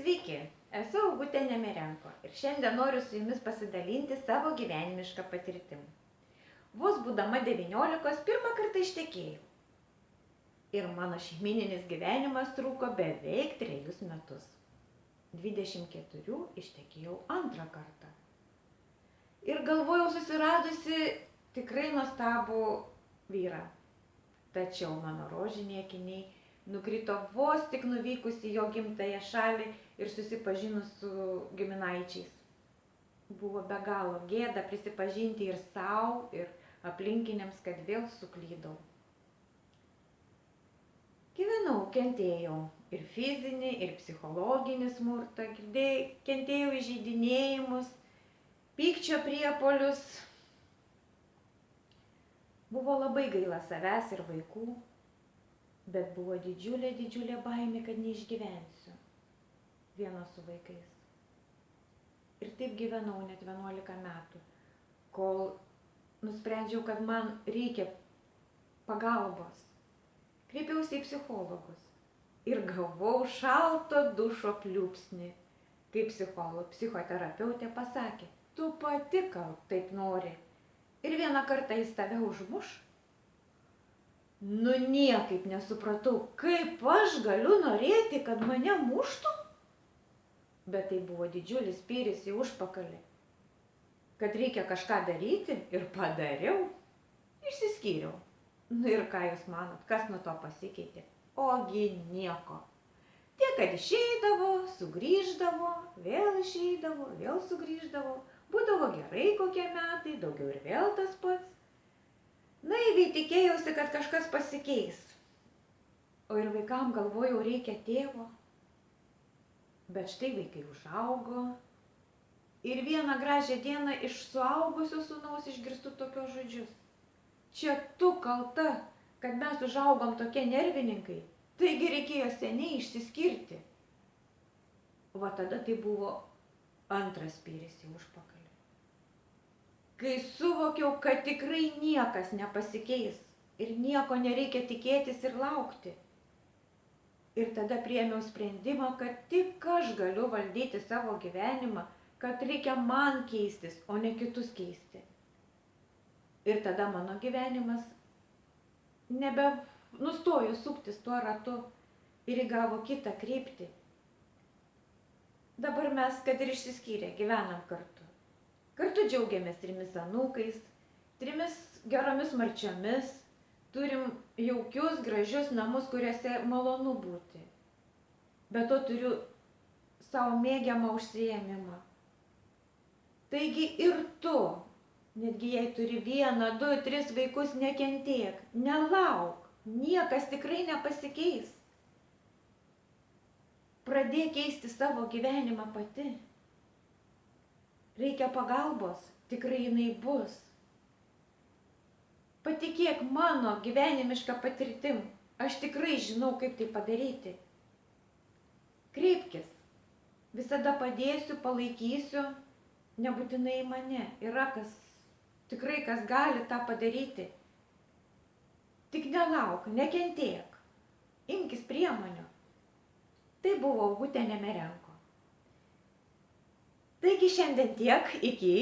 Sveiki, esu Augutė Nemerenko ir šiandien noriu su jumis pasidalinti savo gyvenimišką patirtim. Vos būdama 19 pirmą kartą ištekėjau. Ir mano šeimininis gyvenimas truko beveik 3 metus. 24 ištekėjau antrą kartą. Ir galvojau susiradusi tikrai nuostabų vyrą. Tačiau mano rožiniai akiniai nukrito vos tik nuvykus į jo gimtąją šalį ir susipažinus su giminaičiais. Buvo be galo gėda prisipažinti ir sau, ir aplinkiniams, kad vėl suklydau. Gyvenau, kentėjau ir fizinį, ir psichologinį smurtą, kentėjau įžeidinėjimus, pykčio priepuolius. Buvo labai gaila savęs ir vaikų, bet buvo didžiulė baimė, kad neišgyvensiu viena su vaikais. Ir taip gyvenau net 11 metų, kol nusprendžiau, kad man reikia pagalbos. Kreipiausi į psichologus ir gavau šalto dušo pliūpsnį, kai psichoterapeutė pasakė, tu pati gal taip nori ir vieną kartą jis tave užmuš. Niekaip nesupratau, kaip aš galiu norėti, kad mane muštų. Bet tai buvo didžiulis spyris į užpakalį, kad reikia kažką daryti ir padariau. Išsiskyriau. Ir ką jūs manot, kas nuo to pasikeitė? Ogi nieko. Tiek, kad išeidavo, sugrįždavo, vėl išeidavo, vėl sugrįždavo. Būdavo gerai kokie metai, daugiau ir vėl tas pats. Naiviai tikėjausi, kad kažkas pasikeis. O ir vaikam galvojau, reikia tėvo. Bet štai vaikai užaugo. Ir vieną gražią dieną iš suaugusio sūnaus išgirstu tokios žodžius. Čia tu kalta, kad mes užaugom tokie nervininkai. Taigi reikėjo seniai išsiskirti. Va tada tai buvo antras spyris į užpakalį. Kai suvokiau, kad tikrai niekas nepasikeis ir nieko nereikia tikėtis ir laukti. Ir tada priėmiau sprendimą, kad tik aš galiu valdyti savo gyvenimą, kad reikia man keistis, o ne kitus keisti. Ir tada mano gyvenimas nustojo suktis tuo ratu ir įgavo kitą kryptį. Dabar mes, kad ir išsiskyrę, gyvenam kartu. Kartu džiaugiamės 3 anūkais, 3 geromis marčiomis, turim jaukius, gražius namus, kuriuose malonu būti. Bet to turiu savo mėgiamą užsiėmimą. Taigi ir tu, netgi jei turi 1, 2, 3 vaikus, nekentėk, nelauk, niekas tikrai nepasikeis. Pradėk keisti savo gyvenimą pati. Reikia pagalbos, tikrai jinai bus. Patikėk mano gyvenimišką patirtim, aš tikrai žinau, kaip tai padaryti. Kreipkis, visada padėsiu, palaikysiu, nebūtinai į mane. Yra tikrai kas gali tą padaryti. Tik nelauk, nekentėk, imkis priemonių. Tai buvo Augutė Nemerenko. Taigi šiandien tiek, iki.